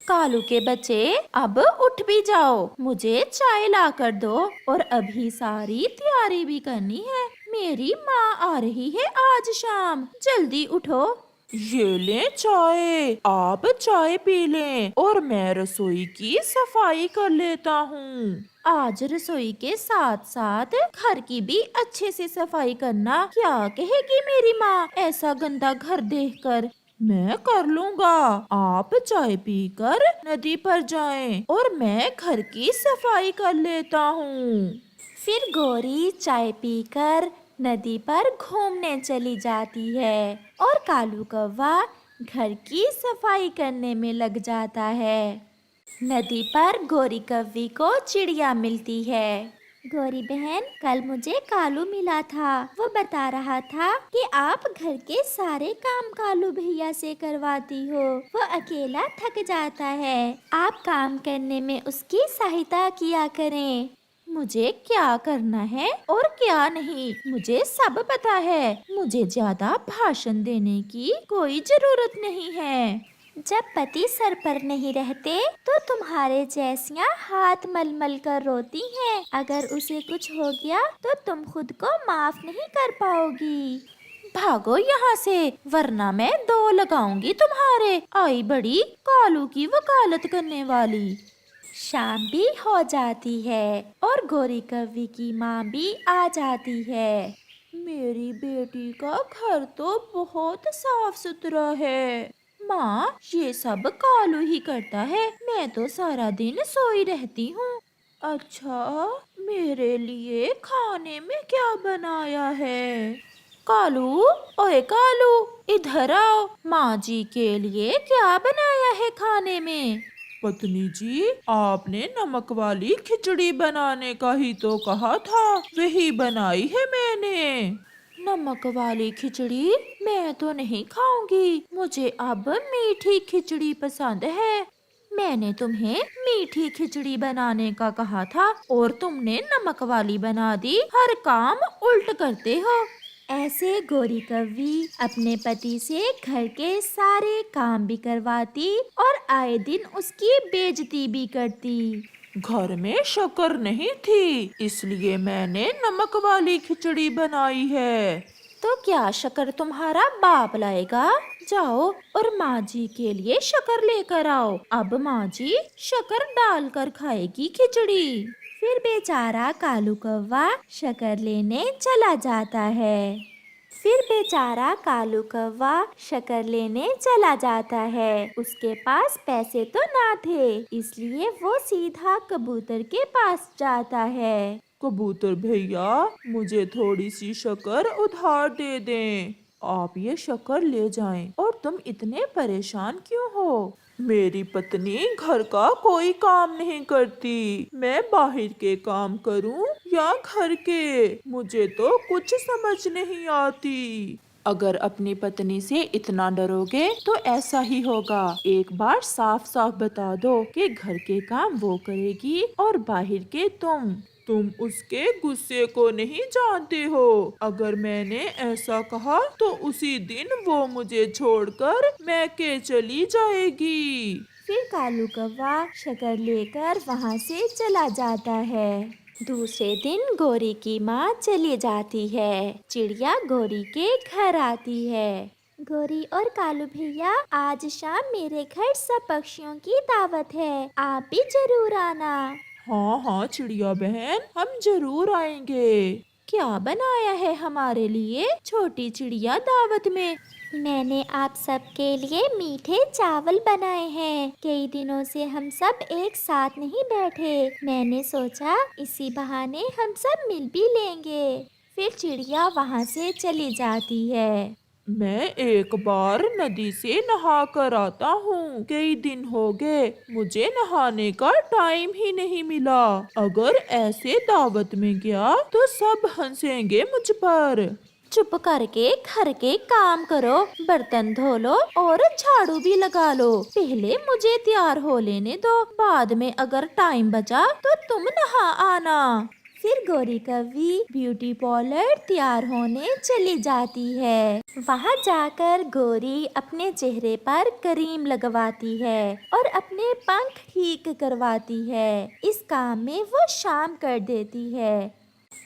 कालू के बच्चे, अब उठ भी जाओ, मुझे चाय ला कर दो और अभी सारी तैयारी भी करनी है। मेरी माँ आ रही है आज शाम, जल्दी उठो। ये लें चाय, आप चाय पी लें और मैं रसोई की सफाई कर लेता हूँ। आज रसोई के साथ साथ घर की भी अच्छे से सफाई करना। क्या कहेगी मेरी माँ ऐसा गंदा घर देखकर? मैं कर लूँगा, आप चाय पीकर नदी पर जाएं और मैं घर की सफाई कर लेता हूँ। फिर गौरी चाय पीकर नदी पर घूमने चली जाती है और कालू कौवा घर की सफाई करने में लग जाता है। नदी पर गौरी कौवी को चिड़िया मिलती है। गौरी बहन, कल मुझे कालू मिला था। वो बता रहा था कि आप घर के सारे काम कालू भैया से करवाती हो। वो अकेला थक जाता है, आप काम करने में उसकी सहायता किया करें। मुझे क्या करना है और क्या नहीं, मुझे सब पता है। मुझे ज्यादा भाषण देने की कोई जरूरत नहीं है। जब पति सर पर नहीं रहते तो तुम्हारे जैसियां हाथ मल मल कर रोती हैं। अगर उसे कुछ हो गया तो तुम खुद को माफ नहीं कर पाओगी। भागो यहाँ से, वरना मैं दो लगाऊंगी तुम्हारे। आई बड़ी कालू की वकालत करने वाली। शाम भी हो जाती है और गौरी कौवी की माँ भी आ जाती है। मेरी बेटी का घर तो बहुत साफ सुथरा है। माँ, ये सब कालू ही करता है, मैं तो सारा दिन सोई रहती हूँ। अच्छा, मेरे लिए खाने में क्या बनाया है? कालू, ओए कालू, इधर आओ। माँ जी के लिए क्या बनाया है खाने में? पत्नी जी, आपने नमक वाली खिचड़ी बनाने का ही तो कहा था, वही बनाई है मैंने। नमक वाली खिचड़ी मैं तो नहीं खाऊंगी, मुझे अब मीठी खिचड़ी पसंद है। मैंने तुम्हें मीठी खिचड़ी बनाने का कहा था और तुमने नमक वाली बना दी। हर काम उल्ट करते हो। ऐसे गौरी कौवी अपने पति से घर के सारे काम भी करवाती और आए दिन उसकी बेइज्जती भी करती। घर में शक्कर नहीं थी, इसलिए मैंने नमक वाली खिचड़ी बनाई है। तो क्या शक्कर तुम्हारा बाप लाएगा? जाओ और माँ जी के लिए शक्कर लेकर आओ। अब माँ जी शक्कर डालकर खाएगी खिचड़ी। फिर बेचारा कालू कौवा शक्कर लेने चला जाता है। उसके पास पैसे तो ना थे, इसलिए वो सीधा कबूतर के पास जाता है। कबूतर भैया, मुझे थोड़ी सी शक्कर उधार दे दें। आप ये शक्कर ले जाएं और तुम इतने परेशान क्यों हो? मेरी पत्नी घर का कोई काम नहीं करती। मैं बाहर के काम करूं या घर के, मुझे तो कुछ समझ नहीं आती। अगर अपनी पत्नी से इतना डरोगे तो ऐसा ही होगा। एक बार साफ साफ बता दो कि घर के काम वो करेगी और बाहर के तुम उसके गुस्से को नहीं जानते हो। अगर मैंने ऐसा कहा तो उसी दिन वो मुझे छोड़कर मैके चली जाएगी। फिर कालू कौवा शक्कर लेकर वहाँ से चला जाता है। दूसरे दिन गौरी की माँ चली जाती है। चिड़िया गौरी के घर आती है। गौरी और कालू भैया, आज शाम मेरे घर सब पक्षियों की दावत है, आप भी जरूर आना। हाँ हाँ चिड़िया बहन, हम जरूर आएंगे। क्या बनाया है हमारे लिए छोटी चिड़िया दावत में? मैंने आप सबके लिए मीठे चावल बनाए हैं। कई दिनों से हम सब एक साथ नहीं बैठे, मैंने सोचा इसी बहाने हम सब मिल भी लेंगे। फिर चिड़िया वहाँ से चली जाती है। मैं एक बार नदी से नहा कर आता हूँ। कई दिन हो गए, मुझे नहाने का टाइम ही नहीं मिला। अगर ऐसे दावत में गया तो सब हंसेंगे मुझ पर। चुप करके घर के काम करो, बर्तन धो लो और झाड़ू भी लगा लो। पहले मुझे तैयार हो लेने दो, बाद में अगर टाइम बचा तो तुम नहा आना। फिर गोरी कौवी ब्यूटी पार्लर तैयार होने चली जाती है। वहाँ जाकर गोरी अपने चेहरे पर क्रीम लगवाती है और अपने पंख ठीक करवाती है। इस काम में वो शाम कर देती है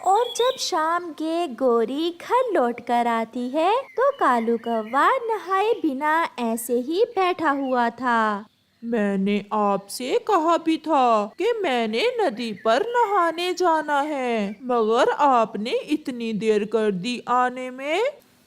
और जब शाम के गोरी घर लौट कर आती है तो कालू कौवा नहाए बिना ऐसे ही बैठा हुआ था। मैंने आपसे कहा भी था कि मैंने नदी पर नहाने जाना है, मगर आपने इतनी देर कर दी आने में।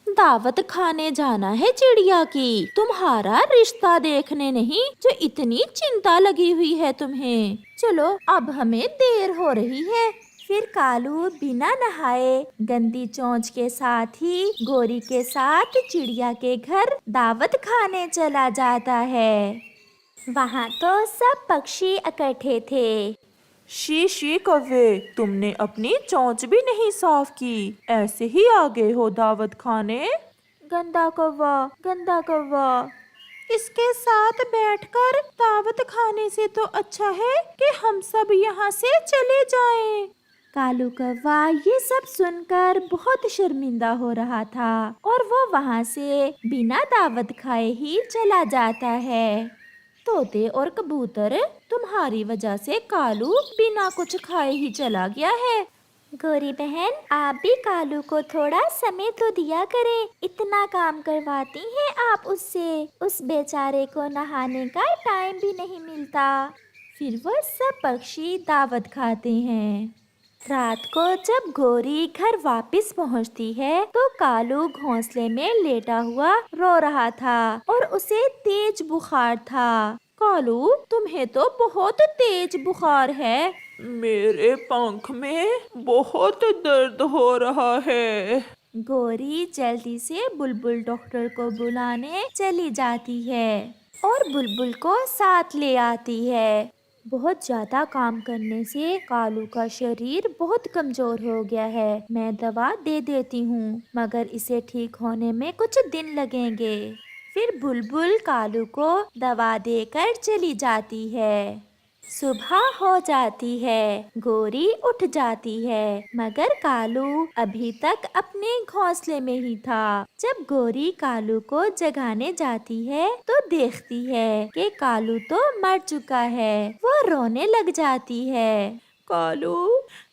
दावत खाने जाना है चिड़िया की, तुम्हारा रिश्ता देखने नहीं, जो इतनी चिंता लगी हुई है तुम्हें। चलो अब हमें देर हो रही है। फिर कालू बिना नहाए गंदी चोंच के साथ ही गोरी के साथ चिड़िया के घर दावत खाने चला जाता है। वहाँ तो सब पक्षी इकट्ठे थे। शी कौवे, तुमने अपनी चोंच भी नहीं साफ की, ऐसे ही आ गए हो दावत खाने। गंदा कौवा, इसके साथ बैठकर दावत खाने से तो अच्छा है कि हम सब यहाँ से चले जाएं। कालू कौवा ये सब सुनकर बहुत शर्मिंदा हो रहा था और वो वहाँ से बिना दावत खाए ही चला जाता है। तोते और कबूतर, तुम्हारी वजह से कालू बिना कुछ खाए ही चला गया है। गोरी बहन, आप भी कालू को थोड़ा समय तो दिया करें, इतना काम करवाती हैं आप उससे, उस बेचारे को नहाने का टाइम भी नहीं मिलता। फिर वो सब पक्षी दावत खाते हैं। रात को जब गोरी घर वापस पहुंचती है तो कालू घोंसले में लेटा हुआ रो रहा था और उसे तेज बुखार था। कालू, तुम्हें तो बहुत तेज बुखार है। मेरे पंख में बहुत दर्द हो रहा है। गोरी जल्दी से बुलबुल डॉक्टर को बुलाने चली जाती है और बुलबुल को साथ ले आती है। बहुत ज्यादा काम करने से कालू का शरीर बहुत कमजोर हो गया है। मैं दवा दे देती हूँ, मगर इसे ठीक होने में कुछ दिन लगेंगे। फिर बुलबुल कालू को दवा देकर चली जाती है। सुबह हो जाती है, गोरी उठ जाती है, मगर कालू अभी तक अपने घोंसले में ही था। जब गोरी कालू को जगाने जाती है तो देखती है कि कालू तो मर चुका है। वो रोने लग जाती है। कालू,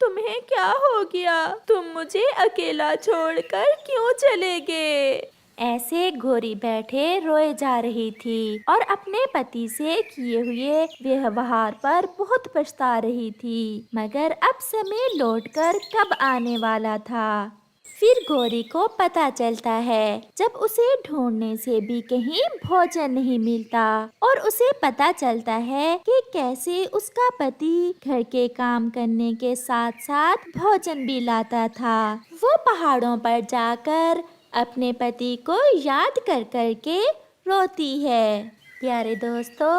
तुम्हें क्या हो गया? तुम मुझे अकेला छोड़कर क्यों चले गए? ऐसे गोरी बैठे रोए जा रही थी और अपने पति से किए हुए व्यवहार पर बहुत पछता रही थी, मगर अब समय लौटकर कब आने वाला था। फिर गोरी को पता चलता है, जब उसे ढूंढने से भी कहीं भोजन नहीं मिलता और उसे पता चलता है कि कैसे उसका पति घर के काम करने के साथ साथ भोजन भी लाता था। वो पहाड़ों पर जाकर अपने पति को याद कर कर के रोती है। प्यारे दोस्तों,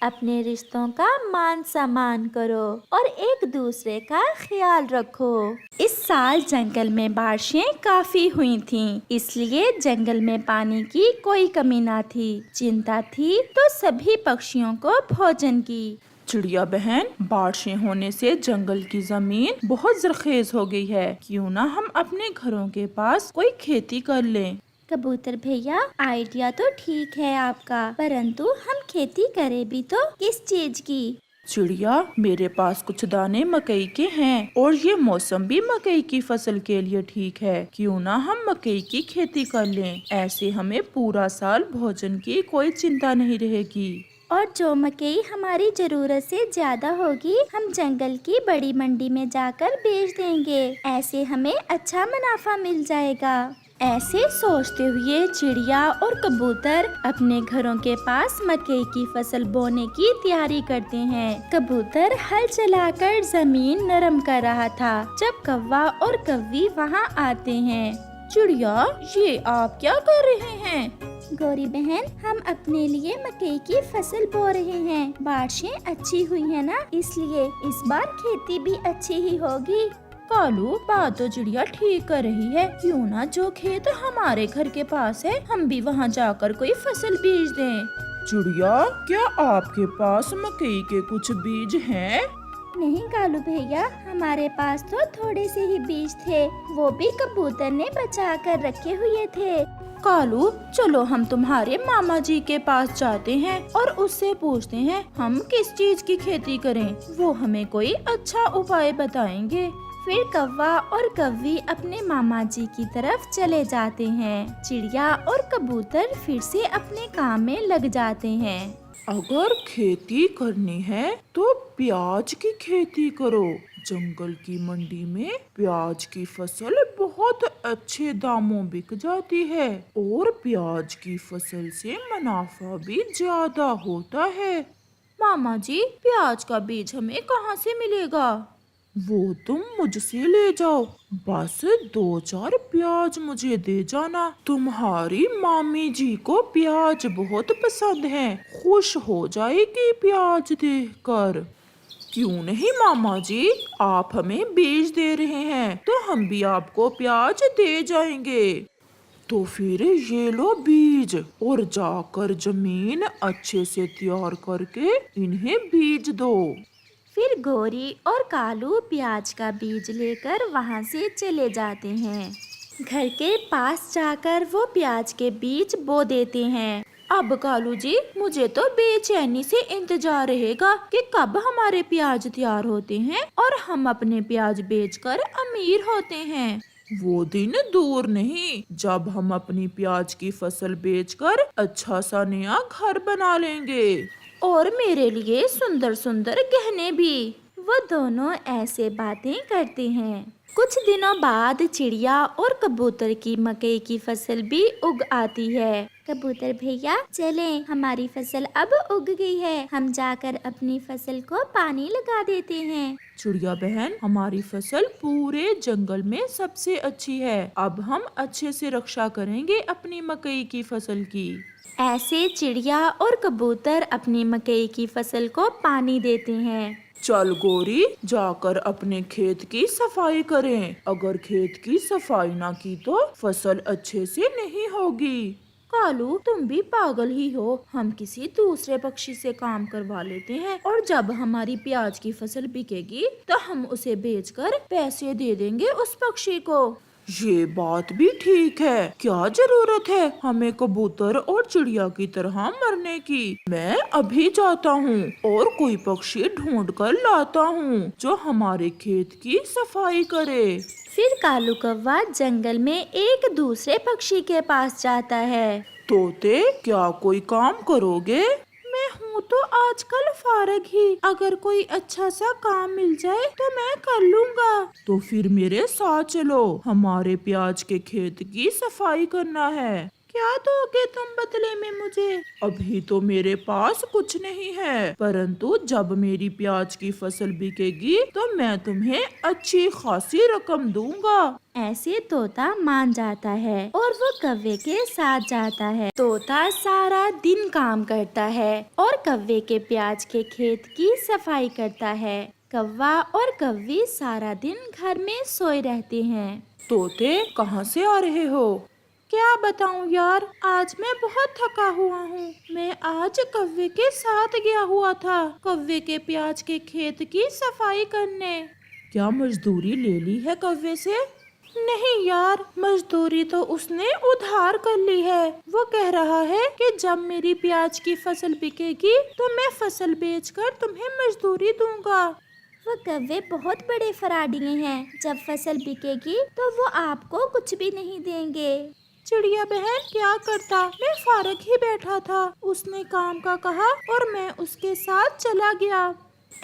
अपने रिश्तों का मान सम्मान करो और एक दूसरे का ख्याल रखो। इस साल जंगल में बारिशें काफी हुई थीं, इसलिए जंगल में पानी की कोई कमी ना थी। चिंता थी तो सभी पक्षियों को भोजन की। चिड़िया बहन, बारिशें होने से जंगल की जमीन बहुत जरखेज हो गई है। क्यों ना हम अपने घरों के पास कोई खेती कर लें? कबूतर भैया, आइडिया तो ठीक है आपका, परंतु हम खेती करें भी तो किस चीज की? चिड़िया, मेरे पास कुछ दाने मकई के हैं और ये मौसम भी मकई की फसल के लिए ठीक है। क्यों ना हम मकई की खेती कर लें? ऐसे हमें पूरा साल भोजन की कोई चिंता नहीं रहेगी। और जो मकई हमारी जरूरत से ज्यादा होगी, हम जंगल की बड़ी मंडी में जाकर बेच देंगे। ऐसे हमें अच्छा मुनाफा मिल जाएगा। ऐसे सोचते हुए चिड़िया और कबूतर अपने घरों के पास मकई की फसल बोने की तैयारी करते हैं। कबूतर हल चलाकर जमीन नरम कर रहा था जब कौवा और कौवी वहाँ आते हैं। चिड़िया, ये आप क्या कर रहे हैं? गौरी बहन, हम अपने लिए मकई की फसल बो रहे हैं। बारिशें अच्छी हुई है ना, इसलिए इस बार खेती भी अच्छी ही होगी। कालू, बात तो चिड़िया ठीक कर रही है। क्यों ना जो खेत हमारे घर के पास है, हम भी वहाँ जाकर कोई फसल बीज दें। चिड़िया, क्या आपके पास मकई के कुछ बीज हैं? नहीं कालू भैया, हमारे पास तो थोड़े से ही बीज थे, वो भी कबूतर ने बचा कर रखे हुए थे। कालू, चलो हम तुम्हारे मामा जी के पास जाते हैं और उससे पूछते हैं हम किस चीज की खेती करें। वो हमें कोई अच्छा उपाय बताएंगे। फिर कौवा और कव्वी अपने मामा जी की तरफ चले जाते हैं। चिड़िया और कबूतर फिर से अपने काम में लग जाते हैं। अगर खेती करनी है तो प्याज की खेती करो। जंगल की मंडी में प्याज की फसल बहुत अच्छे दामों बिक जाती है और प्याज की फसल से मुनाफा भी ज्यादा होता है। मामा जी, प्याज का बीज हमें कहाँ से मिलेगा? वो तुम मुझसे ले जाओ, बस 2-4 प्याज मुझे दे जाना। तुम्हारी मामी जी को प्याज बहुत पसंद है, खुश हो जाएगी प्याज देखकर। क्यों नहीं मामा जी, आप हमें बीज दे रहे हैं तो हम भी आपको प्याज दे जाएंगे। तो फिर ये लो बीज और जाकर जमीन अच्छे से तैयार करके इन्हें बीज दो। फिर गोरी और कालू प्याज का बीज लेकर वहाँ से चले जाते हैं। घर के पास जाकर वो प्याज के बीज बो देते हैं। अब कालू जी, मुझे तो बेचैनी से इंतजार रहेगा कि कब हमारे प्याज तैयार होते हैं और हम अपने प्याज बेचकर अमीर होते हैं। वो दिन दूर नहीं जब हम अपनी प्याज की फसल बेचकर अच्छा सा नया घर बना लेंगे और मेरे लिए सुंदर सुंदर गहने भी। वो दोनों ऐसे बातें करते हैं। कुछ दिनों बाद चिड़िया और कबूतर की मकई की फसल भी उग आती है। कबूतर भैया चलें, हमारी फसल अब उग गई है, हम जाकर अपनी फसल को पानी लगा देते हैं। चिड़िया बहन, हमारी फसल पूरे जंगल में सबसे अच्छी है। अब हम अच्छे से रक्षा करेंगे अपनी मकई की फसल की। ऐसे चिड़िया और कबूतर अपनी मकई की फसल को पानी देते हैं। चल गोरी, जाकर अपने खेत की सफाई करें। अगर खेत की सफाई ना की तो फसल अच्छे से नहीं होगी। कालू, तुम भी पागल ही हो। हम किसी दूसरे पक्षी से काम करवा लेते हैं और जब हमारी प्याज की फसल बिकेगी तो हम उसे बेचकर पैसे दे देंगे उस पक्षी को। ये बात भी ठीक है। क्या जरूरत है हमें कबूतर और चिड़िया की तरह मरने की। मैं अभी जाता हूँ और कोई पक्षी ढूंढ कर लाता हूँ जो हमारे खेत की सफाई करे। फिर कालू कौवा जंगल में एक दूसरे पक्षी के पास जाता है। तोते, क्या कोई काम करोगे? मैं हूँ तो आजकल फारग ही, अगर कोई अच्छा सा काम मिल जाए तो मैं कर लूँगा। तो फिर मेरे साथ चलो, हमारे प्याज के खेत की सफाई करना है। क्या दोगे तुम बदले में मुझे? अभी तो मेरे पास कुछ नहीं है, परंतु जब मेरी प्याज की फसल बिकेगी तो मैं तुम्हें अच्छी खासी रकम दूंगा। ऐसे तोता मान जाता है और वो कौवे के साथ जाता है। तोता सारा दिन काम करता है और कौवे के प्याज के खेत की सफाई करता है। कौवा और कौवी सारा दिन घर में सोए रहते हैं। तोते, कहाँ से आ रहे हो? क्या बताऊं यार, आज मैं बहुत थका हुआ हूँ। मैं आज कौवे के साथ गया हुआ था, कौवे के प्याज के खेत की सफाई करने। क्या मजदूरी ले ली है कौवे से? नहीं यार, मजदूरी तो उसने उधार कर ली है। वो कह रहा है कि जब मेरी प्याज की फसल बिकेगी तो मैं फसल बेचकर तुम्हें मजदूरी दूंगा। वो कौवे बहुत बड़े फराडिये हैं, जब फसल बिकेगी तो वो आपको कुछ भी नहीं देंगे। चिड़िया बहन क्या करता, मैं फारग ही बैठा था। उसने काम का कहा और मैं उसके साथ चला गया।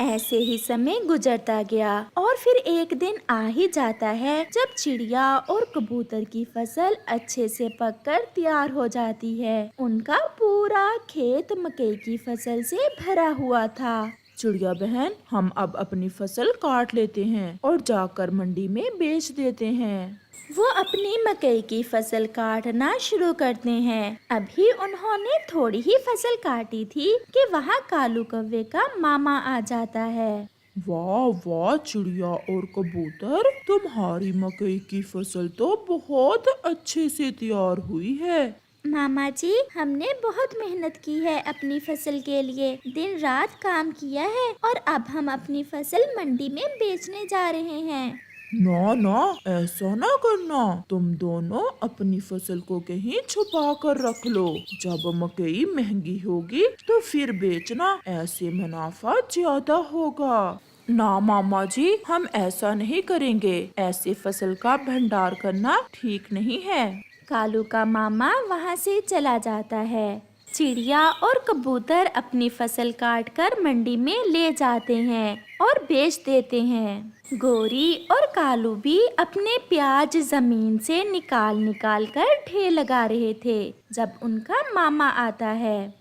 ऐसे ही समय गुजरता गया और फिर एक दिन आ ही जाता है जब चिड़िया और कबूतर की फसल अच्छे से पककर तैयार हो जाती है। उनका पूरा खेत मकई की फसल से भरा हुआ था। चिड़िया बहन, हम अब अपनी फसल काट लेते हैं और जाकर मंडी में बेच देते हैं। वो अपनी मकई की फसल काटना शुरू करते हैं। अभी उन्होंने थोड़ी ही फसल काटी थी कि वहाँ कालू कौवे का मामा आ जाता है। वाह वाह चिड़िया और कबूतर, तुम्हारी मकई की फसल तो बहुत अच्छे से तैयार हुई है। मामा जी, हमने बहुत मेहनत की है अपनी फसल के लिए, दिन रात काम किया है और अब हम अपनी फसल मंडी में बेचने जा रहे हैं। ना ना, ऐसा ना करना। तुम दोनों अपनी फसल को कहीं छुपा कर रख लो। जब मकई महंगी होगी तो फिर बेचना, ऐसे मुनाफा ज्यादा होगा। ना मामा जी, हम ऐसा नहीं करेंगे। ऐसे फसल का भंडार करना ठीक नहीं है। कालू का मामा वहाँ से चला जाता है। चिड़िया और कबूतर अपनी फसल काटकर मंडी में ले जाते हैं और बेच देते हैं। गोरी और कालू भी अपने प्याज जमीन से निकाल निकाल कर ढेर लगा रहे थे जब उनका मामा आता है।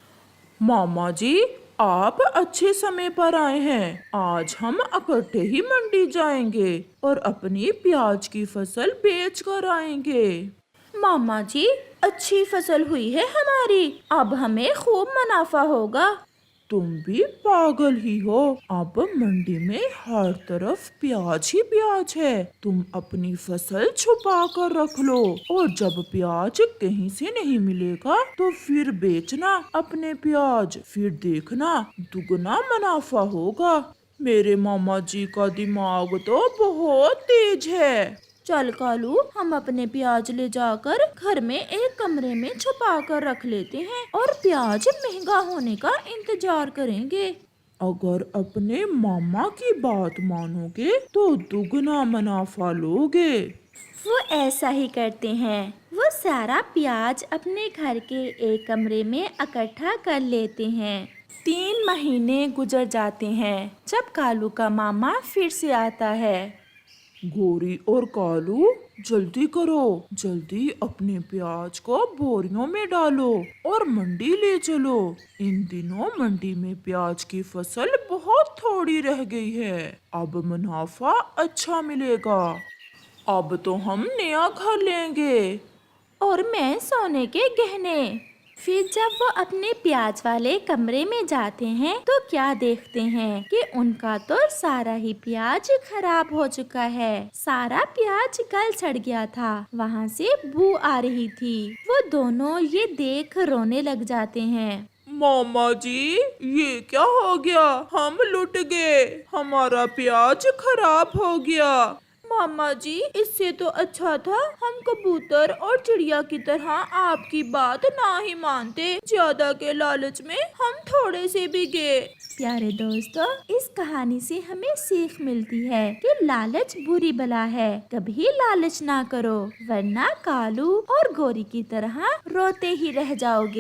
मामा जी, आप अच्छे समय पर आए हैं। आज हम इकट्ठे ही मंडी जाएंगे और अपनी प्याज की फसल बेच कर आएंगे। मामा जी, अच्छी फसल हुई है हमारी, अब हमें खूब मुनाफा होगा। तुम भी पागल ही हो। अब मंडी में हर तरफ प्याज ही प्याज है। तुम अपनी फसल छुपा कर रख लो और जब प्याज कहीं से नहीं मिलेगा तो फिर बेचना अपने प्याज। फिर देखना दुगना मुनाफा होगा। मेरे मामा जी का दिमाग तो बहुत तेज है। चल कालू, हम अपने प्याज ले जाकर घर में एक कमरे में छुपा कर रख लेते हैं और प्याज महंगा होने का इंतजार करेंगे। अगर अपने मामा की बात मानोगे तो दुगना मुनाफा लोगे। वो ऐसा ही करते हैं। वो सारा प्याज अपने घर के एक कमरे में इकट्ठा कर लेते हैं। 3 महीने गुजर जाते हैं जब कालू का मामा फिर से आता है। गोरी और कालू, जल्दी करो, जल्दी अपने प्याज को बोरियों में डालो और मंडी ले चलो। इन दिनों मंडी में प्याज की फसल बहुत थोड़ी रह गई है। अब मुनाफा अच्छा मिलेगा। अब तो हम नया घर लेंगे। और मैं सोने के गहने। फिर जब वो अपने प्याज वाले कमरे में जाते हैं तो क्या देखते हैं कि उनका तो सारा ही प्याज खराब हो चुका है। सारा प्याज गल सड़ गया था, वहाँ से बू आ रही थी। वो दोनों ये देख रोने लग जाते हैं। मामा जी, ये क्या हो गया? हम लुट गए, हमारा प्याज खराब हो गया। मामा जी, इससे तो अच्छा था हम कबूतर और चिड़िया की तरह आपकी बात ना ही मानते। ज्यादा के लालच में हम थोड़े से भी गए। प्यारे दोस्तों, इस कहानी से हमें सीख मिलती है कि लालच बुरी बला है। कभी लालच ना करो, वरना कालू और गोरी की तरह रोते ही रह जाओगे।